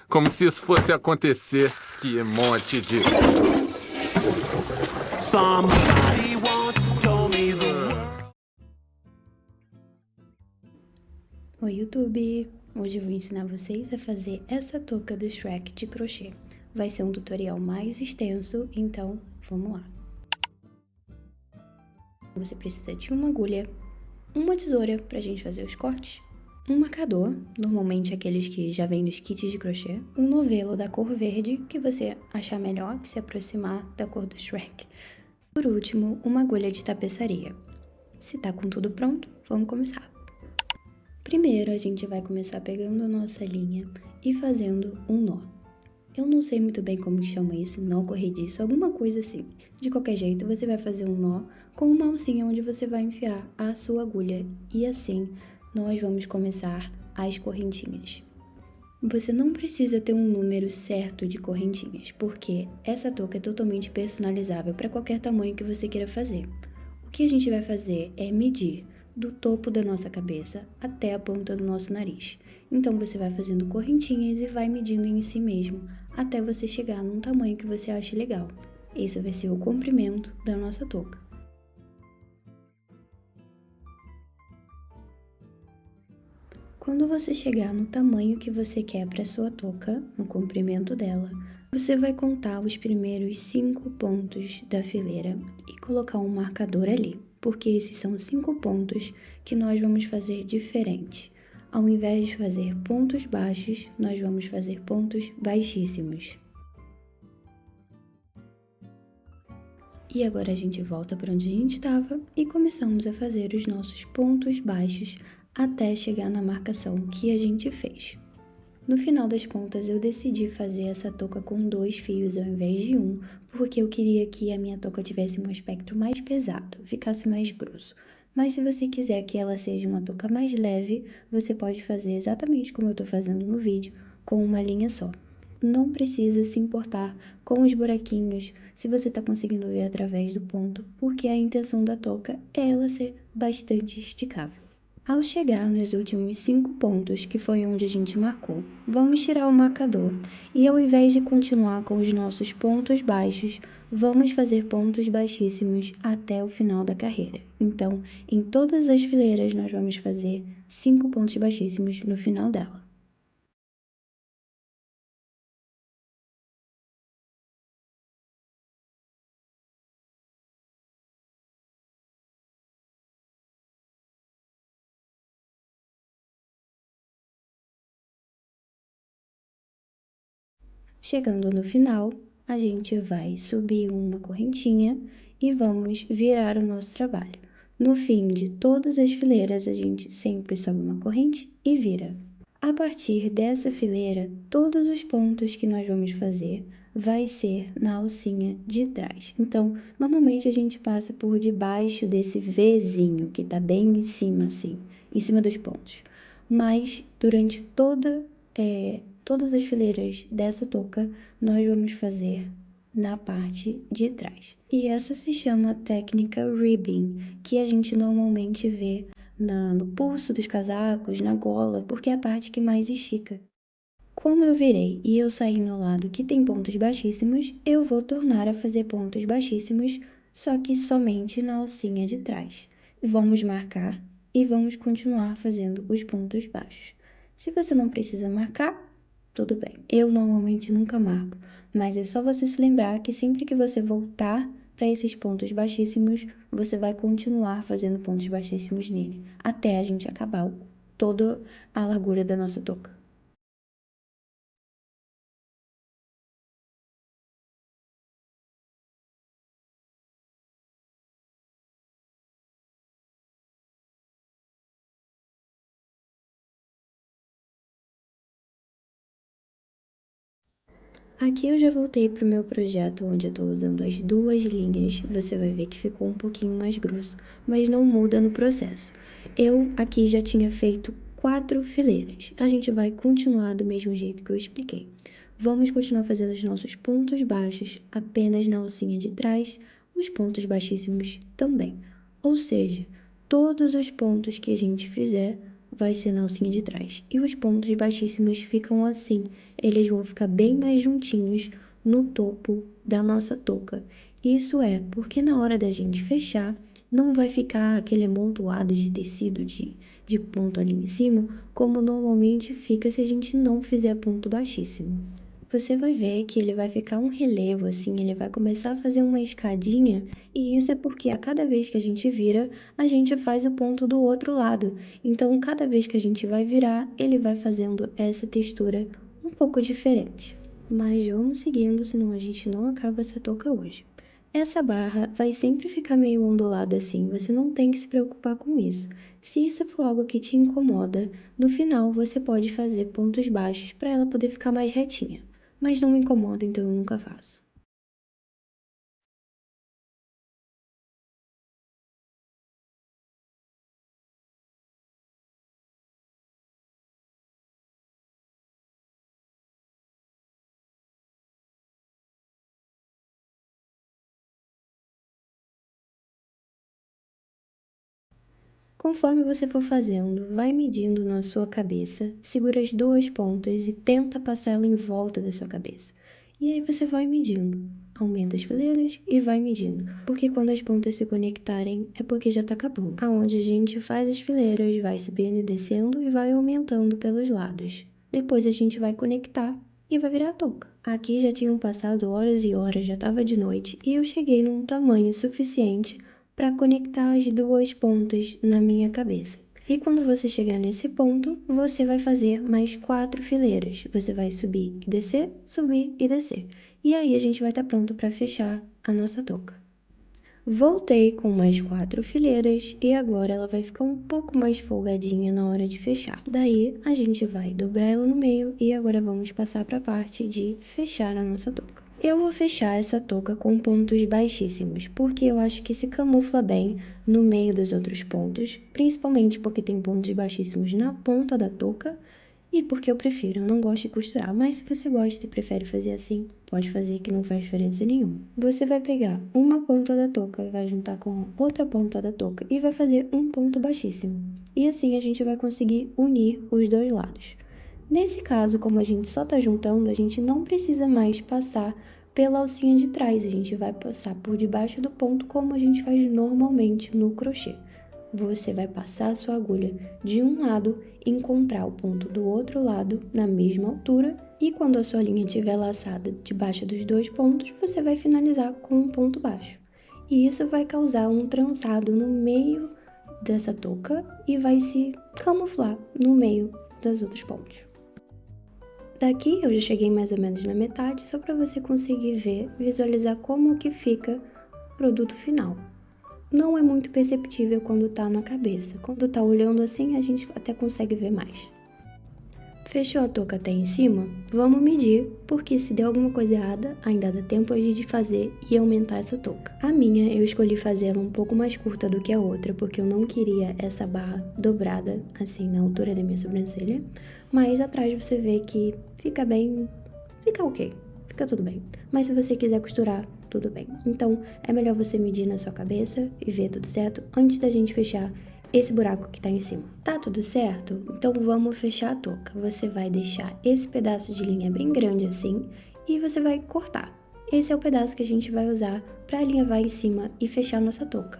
Como se isso fosse acontecer. Que monte de... Somebody once told me the world. Oi, YouTube! Hoje eu vou ensinar vocês a fazer essa touca do Shrek de crochê. Vai ser um tutorial mais extenso, então vamos lá. Você precisa de uma agulha, uma tesoura pra gente fazer os cortes, um marcador, normalmente aqueles que já vêm nos kits de crochê, um novelo da cor verde, que você achar melhor, que se aproximar da cor do Shrek. Por último, uma agulha de tapeçaria. Se tá com tudo pronto, vamos começar. Primeiro, a gente vai começar pegando a nossa linha e fazendo um nó. Eu não sei muito bem como chama isso, nó corrediço, alguma coisa assim. De qualquer jeito, você vai fazer um nó com uma alcinha onde você vai enfiar a sua agulha e assim nós vamos começar as correntinhas. Você não precisa ter um número certo de correntinhas, porque essa touca é totalmente personalizável para qualquer tamanho que você queira fazer. O que a gente vai fazer é medir do topo da nossa cabeça até a ponta do nosso nariz. Então você vai fazendo correntinhas e vai medindo em si mesmo até você chegar num tamanho que você ache legal. Esse vai ser o comprimento da nossa touca. Quando você chegar no tamanho que você quer para sua touca, no comprimento dela, você vai contar os primeiros 5 pontos da fileira e colocar um marcador ali, porque esses são 5 pontos que nós vamos fazer diferente. Ao invés de fazer pontos baixos, nós vamos fazer pontos baixíssimos. E agora a gente volta para onde a gente estava e começamos a fazer os nossos pontos baixos até chegar na marcação que a gente fez. No final das contas, eu decidi fazer essa touca com 2 fios ao invés de 1, porque eu queria que a minha touca tivesse um aspecto mais pesado, ficasse mais grosso. Mas se você quiser que ela seja uma touca mais leve, você pode fazer exatamente como eu estou fazendo no vídeo, com uma linha só. Não precisa se importar com os buraquinhos, se você está conseguindo ver através do ponto, porque a intenção da touca é ela ser bastante esticável. Ao chegar nos últimos 5 pontos, que foi onde a gente marcou, vamos tirar o marcador e ao invés de continuar com os nossos pontos baixos, vamos fazer pontos baixíssimos até o final da carreira. Então, em todas as fileiras nós vamos fazer 5 pontos baixíssimos no final dela. Chegando no final, a gente vai subir uma correntinha e vamos virar o nosso trabalho. No fim de todas as fileiras, a gente sempre sobe uma corrente e vira. A partir dessa fileira, todos os pontos que nós vamos fazer vai ser na alcinha de trás. Então, normalmente a gente passa por debaixo desse Vzinho, que tá bem em cima, assim, em cima dos pontos. Mas, durante todas as fileiras dessa touca, nós vamos fazer na parte de trás. E essa se chama técnica ribbing, que a gente normalmente vê no pulso dos casacos, na gola, porque é a parte que mais estica. Como eu virei e eu saí no lado que tem pontos baixíssimos, eu vou tornar a fazer pontos baixíssimos, só que somente na alcinha de trás. Vamos marcar e vamos continuar fazendo os pontos baixos. Se você não precisa marcar, tudo bem. Eu normalmente nunca marco, mas é só você se lembrar que sempre que você voltar para esses pontos baixíssimos, você vai continuar fazendo pontos baixíssimos nele, até a gente acabar toda a largura da nossa touca. Aqui eu já voltei para o meu projeto, onde eu estou usando as 2 linhas. Você vai ver que ficou um pouquinho mais grosso, mas não muda no processo. Eu aqui já tinha feito 4 fileiras. A gente vai continuar do mesmo jeito que eu expliquei. Vamos continuar fazendo os nossos pontos baixos apenas na alcinha de trás, os pontos baixíssimos também. Ou seja, todos os pontos que a gente fizer vai ser na alcinha de trás. E os pontos baixíssimos ficam assim, eles vão ficar bem mais juntinhos no topo da nossa touca. Isso é porque na hora da gente fechar, não vai ficar aquele amontoado de tecido de ponto ali em cima, como normalmente fica se a gente não fizer ponto baixíssimo. Você vai ver que ele vai ficar um relevo assim, ele vai começar a fazer uma escadinha, e isso é porque a cada vez que a gente vira, a gente faz o ponto do outro lado. Então, cada vez que a gente vai virar, ele vai fazendo essa textura um pouco diferente. Mas vamos seguindo, senão a gente não acaba essa touca hoje. Essa barra vai sempre ficar meio ondulada assim, você não tem que se preocupar com isso. Se isso for algo que te incomoda, no final você pode fazer pontos baixos para ela poder ficar mais retinha. Mas não me incomoda, então eu nunca faço. Conforme você for fazendo, vai medindo na sua cabeça, segura as duas pontas e tenta passar ela em volta da sua cabeça. E aí você vai medindo, aumenta as fileiras e vai medindo, porque quando as pontas se conectarem é porque já tá acabando. Aonde a gente faz as fileiras, vai subindo e descendo e vai aumentando pelos lados. Depois a gente vai conectar e vai virar a touca. Aqui já tinham passado horas e horas, já estava de noite e eu cheguei num tamanho suficiente para conectar as duas pontas na minha cabeça. E quando você chegar nesse ponto, você vai fazer mais 4 fileiras. Você vai subir e descer, subir e descer. E aí a gente vai estar pronto para fechar a nossa touca. Voltei com mais 4 fileiras e agora ela vai ficar um pouco mais folgadinha na hora de fechar. Daí a gente vai dobrar ela no meio e agora vamos passar para a parte de fechar a nossa touca. Eu vou fechar essa touca com pontos baixíssimos, porque eu acho que se camufla bem no meio dos outros pontos, principalmente porque tem pontos baixíssimos na ponta da touca e porque eu prefiro, eu não gosto de costurar, mas se você gosta e prefere fazer assim, pode fazer que não faz diferença nenhuma. Você vai pegar uma ponta da touca, vai juntar com outra ponta da touca e vai fazer um ponto baixíssimo. E assim a gente vai conseguir unir os dois lados. Nesse caso, como a gente só tá juntando, a gente não precisa mais passar pela alcinha de trás, a gente vai passar por debaixo do ponto como a gente faz normalmente no crochê. Você vai passar a sua agulha de um lado, encontrar o ponto do outro lado na mesma altura e quando a sua linha estiver laçada debaixo dos dois pontos, você vai finalizar com um ponto baixo. E isso vai causar um trançado no meio dessa touca e vai se camuflar no meio dos outros pontos. Daqui eu já cheguei mais ou menos na metade, só para você conseguir ver, visualizar como que fica o produto final. Não é muito perceptível quando tá na cabeça. Quando tá olhando assim, a gente até consegue ver mais. Fechou a touca até em cima? Vamos medir, porque se der alguma coisa errada, ainda dá tempo de fazer e aumentar essa touca. A minha, eu escolhi fazer ela um pouco mais curta do que a outra, porque eu não queria essa barra dobrada, assim, na altura da minha sobrancelha. Mas atrás você vê que fica bem, fica ok, fica tudo bem. Mas se você quiser costurar, tudo bem. Então, é melhor você medir na sua cabeça e ver tudo certo antes da gente fechar esse buraco que tá em cima. Tá tudo certo? Então vamos fechar a touca. Você vai deixar esse pedaço de linha bem grande assim e você vai cortar. Esse é o pedaço que a gente vai usar para alinhavar em cima e fechar a nossa touca.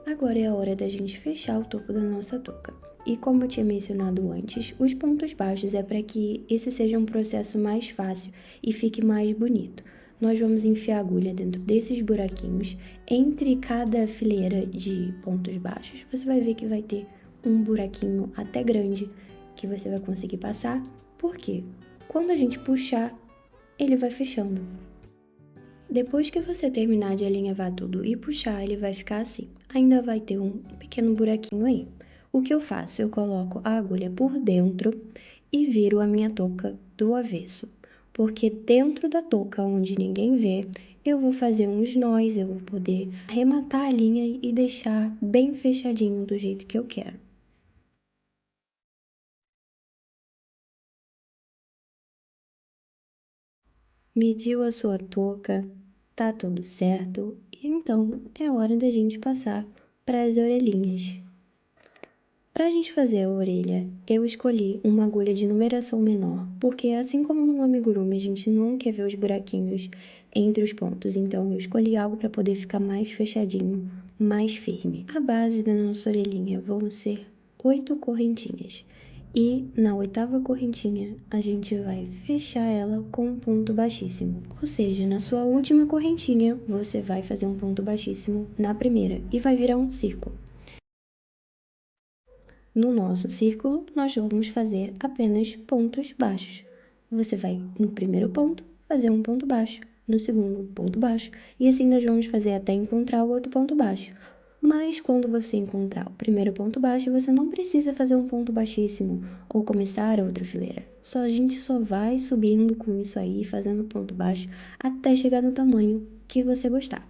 Agora é a hora da gente fechar o topo da nossa touca. E como eu tinha mencionado antes, os pontos baixos é para que esse seja um processo mais fácil e fique mais bonito. Nós vamos enfiar a agulha dentro desses buraquinhos. Entre cada fileira de pontos baixos, você vai ver que vai ter um buraquinho até grande que você vai conseguir passar. Por quê? Quando a gente puxar, ele vai fechando. Depois que você terminar de alinhavar tudo e puxar, ele vai ficar assim. Ainda vai ter um pequeno buraquinho aí. O que eu faço? Eu coloco a agulha por dentro e viro a minha touca do avesso. Porque dentro da touca, onde ninguém vê, eu vou fazer uns nós, eu vou poder arrematar a linha e deixar bem fechadinho do jeito que eu quero. Mediu a sua touca, tá tudo certo, então é hora da gente passar para as orelhinhas. Para a gente fazer a orelha, eu escolhi uma agulha de numeração menor, porque assim como no amigurumi a gente não quer ver os buraquinhos entre os pontos, então eu escolhi algo para poder ficar mais fechadinho, mais firme. A base da nossa orelhinha vão ser 8 correntinhas. E na 8ª correntinha, a gente vai fechar ela com um ponto baixíssimo. Ou seja, na sua última correntinha, você vai fazer um ponto baixíssimo na primeira e vai virar um círculo. No nosso círculo, nós vamos fazer apenas pontos baixos. Você vai, no primeiro ponto, fazer um ponto baixo, no segundo, um ponto baixo, e assim nós vamos fazer até encontrar o outro ponto baixo. Mas quando você encontrar o primeiro ponto baixo, você não precisa fazer um ponto baixíssimo ou começar a outra fileira. A gente só vai subindo com isso aí, fazendo ponto baixo, até chegar no tamanho que você gostar.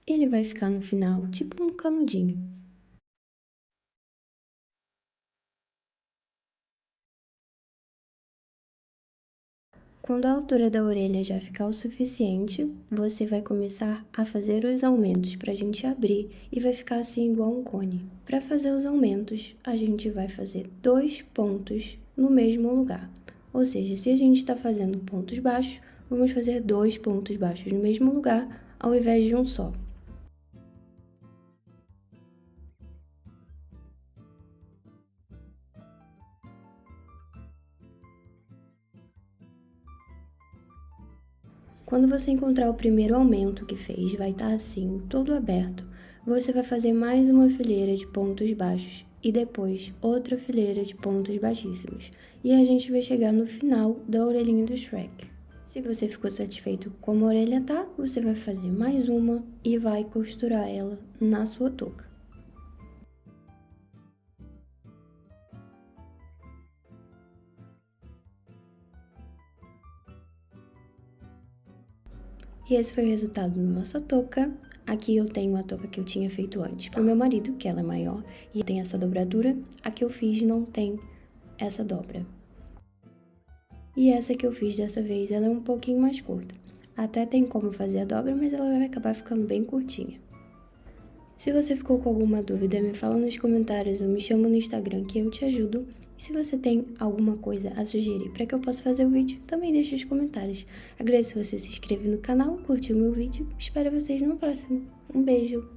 Ele vai ficar no final tipo um canudinho. Quando a altura da orelha já ficar o suficiente, você vai começar a fazer os aumentos para a gente abrir e vai ficar assim igual um cone. Para fazer os aumentos, a gente vai fazer 2 pontos no mesmo lugar. Ou seja, se a gente está fazendo pontos baixos, vamos fazer 2 pontos baixos no mesmo lugar, ao invés de um só. Quando você encontrar o primeiro aumento que fez, vai estar assim, todo aberto. Você vai fazer mais uma fileira de pontos baixos e depois outra fileira de pontos baixíssimos. E a gente vai chegar no final da orelhinha do Shrek. Se você ficou satisfeito com como a orelha tá, você vai fazer mais uma e vai costurar ela na sua touca. E esse foi o resultado da nossa touca. Aqui eu tenho a touca que eu tinha feito antes pro meu marido, que ela é maior, e tem essa dobradura. A que eu fiz não tem essa dobra. E essa que eu fiz dessa vez, ela é um pouquinho mais curta. Até tem como fazer a dobra, mas ela vai acabar ficando bem curtinha. Se você ficou com alguma dúvida, me fala nos comentários ou me chama no Instagram que eu te ajudo. E se você tem alguma coisa a sugerir para que eu possa fazer o vídeo, também deixe nos comentários. Agradeço você se inscrever no canal, curtir o meu vídeo. Espero vocês no próximo. Um beijo!